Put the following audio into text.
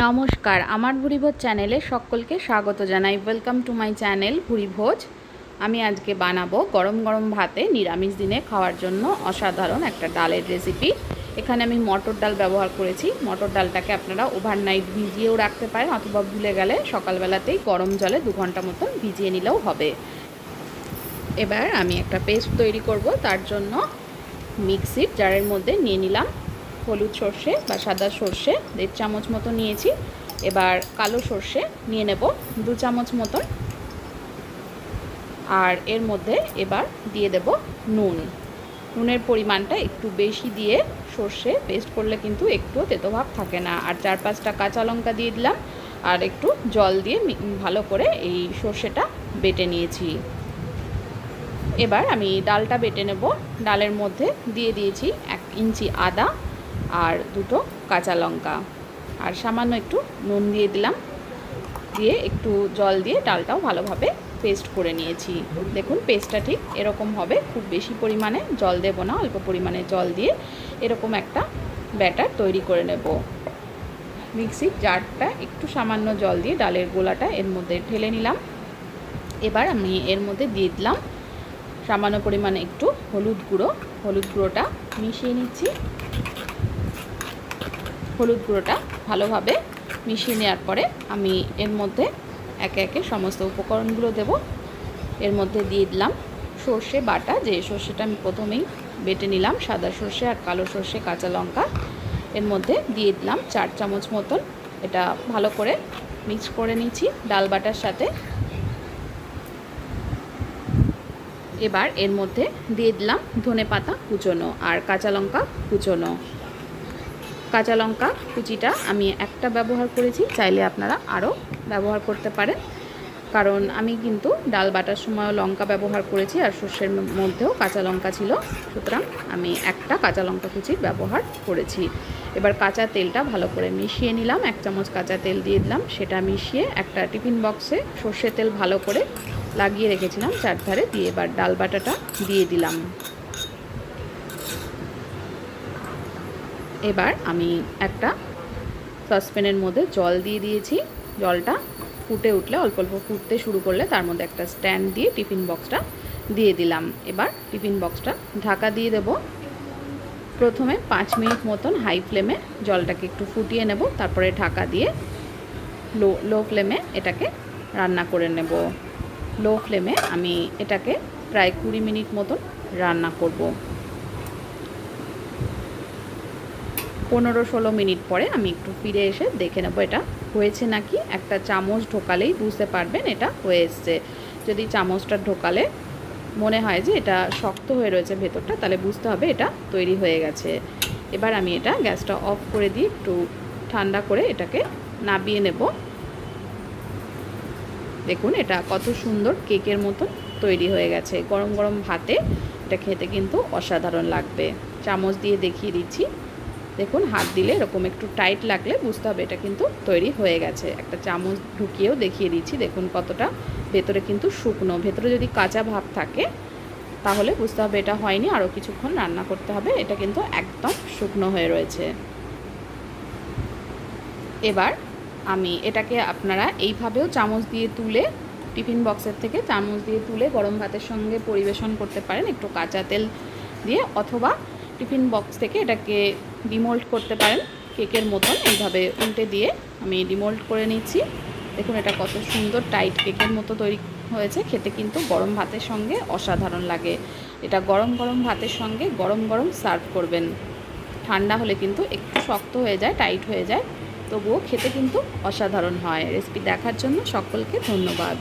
নমস্কার, আমার ভুরিভোজ চ্যানেলে সকলকে স্বাগত জানাই। Welcome to my channel Bhurivoj. আমি আজকে বানাবো গরম গরম ভাতে নিরামিষ দিনে খাওয়ার জন্য অসাধারণ একটা ডালের রেসিপি। এখানে আমি মটর ডাল ব্যবহার করেছি। মটর ডালটাকে আপনারা ওভারনাইট ভিজিয়েও রাখতে পারেন, অথবা ভুলে গেলে সকালবেলাতেই গরম জলে 2 ঘন্টা মতন ভিজিয়ে নিলেও হবে। এবার আমি একটা পেস্ট তৈরি করব। তার জন্য মিক্সির জারের মধ্যে নিয়ে নিলাম হলুদ সর্ষে বা সাদা সর্ষে 1.5 চামচ মতো নিয়েছি। এবার কালো সর্ষে নিয়ে নেব 2 চামচ মতন। আর এর মধ্যে এবার দিয়ে দেব নুনের পরিমাণটা একটু বেশি দিয়ে, সর্ষে পেস্ট করলে কিন্তু একটু তেতো ভাব থাকে না। আর 4-5টা কাঁচা লঙ্কা দিয়ে দিলাম, আর একটু জল দিয়ে ভালো করে এই সর্ষেটা বেটে নিয়েছি। এবার আমি ডালটা বেটে নেব। ডালের মধ্যে দিয়ে দিয়েছি 1 ইঞ্চি আদা আর 2টো কাঁচা লঙ্কা, আর সামান্য একটু নুন দিয়ে দিলাম। দিয়ে একটু জল দিয়ে ডালটাও ভালোভাবে পেস্ট করে নিয়েছি। দেখুন পেস্টটা ঠিক এরকম হবে, খুব বেশি পরিমাণে জল দেব না, অল্প পরিমাণে জল দিয়ে এরকম একটা ব্যাটার তৈরি করে নেব। মিক্সির জারটা একটু সামান্য জল দিয়ে ডালের গোলাটা এর মধ্যে ঢেলে নিলাম। এবার আমি এর মধ্যে দিয়ে দিলাম সামান্য পরিমাণে একটু হলুদ গুঁড়োটা মিশিয়ে নিচ্ছি। হলুদ গুঁড়োটা ভালোভাবে মিশিয়ে নেওয়ার পরে আমি এর মধ্যে একে একে সমস্ত উপকরণগুলো দেব। এর মধ্যে দিয়ে দিলাম সর্ষে বাটা, যে সর্ষেটা আমি প্রথমেই বেটে নিলাম, সাদা সর্ষে আর কালো সর্ষে কাঁচা লঙ্কা। এর মধ্যে দিয়ে দিলাম 4 চামচ মতন। এটা ভালো করে মিক্স করে নিচ্ছি ডাল বাটার সাথে। এবার এর মধ্যে দিয়ে দিলাম ধনেপাতা কুচোনো আর কাঁচা লঙ্কা কুচোনো। কাঁচা লঙ্কা কুচিটা আমি একটা ব্যবহার করেছি, চাইলে আপনারা আরও ব্যবহার করতে পারেন, কারণ আমি কিন্তু ডাল বাটার সময়ও লঙ্কা ব্যবহার করেছি আর সর্ষের মধ্যেও কাঁচা লঙ্কা ছিল, সুতরাং আমি একটা কাঁচা লঙ্কা কুচির ব্যবহার করেছি। এবার কাঁচা তেলটা ভালো করে মিশিয়ে নিলাম। 1 চামচ কাঁচা তেল দিয়ে দিলাম। সেটা মিশিয়ে একটা টিফিন বক্সে সর্ষের তেল ভালো করে লাগিয়ে রেখেছিলাম চারধারে দিয়ে, এবার ডাল বাটাটা দিয়ে দিলাম। এবার আমি একটা সসপ্যানের মধ্যে জল দিয়ে দিয়েছি। জলটা ফুটে উঠলে, অল্প অল্প ফুটতে শুরু করলে তার মধ্যে একটা স্ট্যান্ড দিয়ে টিফিন বক্সটা দিয়ে দিলাম। এবার টিফিন বক্সটা ঢাকা দিয়ে দেব। প্রথমে 5 মিনিট মতন হাই ফ্লেমে জলটাকে একটু ফুটিয়ে নেব, তারপরে ঢাকা দিয়ে লো ফ্লেমে এটাকে রান্না করে নেব। লো ফ্লেমে আমি এটাকে প্রায় 20 মিনিট মতন রান্না করব। 15-16 মিনিট পরে আমি একটু ফিরে এসে দেখে নেব এটা হয়েছে নাকি। একটা চামচ ঢোকালেই বুঝতে পারবেন এটা হয়ে এসছে। যদি চামচটা ঢোকালে মনে হয় যে এটা শক্ত হয়ে রয়েছে ভেতরটা, তাহলে বুঝতে হবে এটা তৈরি হয়ে গেছে। এবার আমি এটা গ্যাসটা অফ করে দিয়ে একটু ঠান্ডা করে এটাকে নাবিয়ে নেব। দেখুন এটা কত সুন্দর কেকের মতন তৈরি হয়ে গেছে। গরম গরম ভাতে এটা খেতে কিন্তু অসাধারণ লাগবে। চামচ দিয়ে দেখিয়ে দিচ্ছি, দেখুন হাত দিলে এরকম একটু টাইট লাগলে বুঝতে হবে এটা কিন্তু তৈরি হয়ে গেছে। একটা চামচ ঢুকিয়েও দেখিয়ে দিচ্ছি, দেখুন কতটা ভেতরে কিন্তু শুকনো। ভেতরে যদি কাঁচা ভাব থাকে তাহলে বুঝতে হবে এটা হয়নি, আরও কিছুক্ষণ রান্না করতে হবে। এটা কিন্তু একদম শুকনো হয়ে রয়েছে। এবার আমি এটাকে আপনারা এইভাবেও চামচ দিয়ে তুলে, টিফিন বক্সের থেকে চামচ দিয়ে তুলে গরম ভাতের সঙ্গে পরিবেশন করতে পারেন একটু কাঁচা তেল দিয়ে, অথবা টিফিন বক্স থেকে এটাকে ডিমোল্ড করতে পারেন কেকের মতন। এইভাবে উল্টে দিয়ে আমি ডিমোল্ড করে নিচ্ছি। দেখুন এটা কত সুন্দর টাইট কেকের মতো তৈরি হয়েছে। খেতে কিন্তু গরম ভাতের সঙ্গে অসাধারণ লাগে। এটা গরম গরম ভাতের সঙ্গে গরম গরম সার্ভ করবেন। ঠান্ডা হলে কিন্তু একটু শক্ত হয়ে যায়, টাইট হয়ে যায়, তবুও খেতে কিন্তু অসাধারণ হয়। রেসিপি দেখার জন্য সকলকে ধন্যবাদ।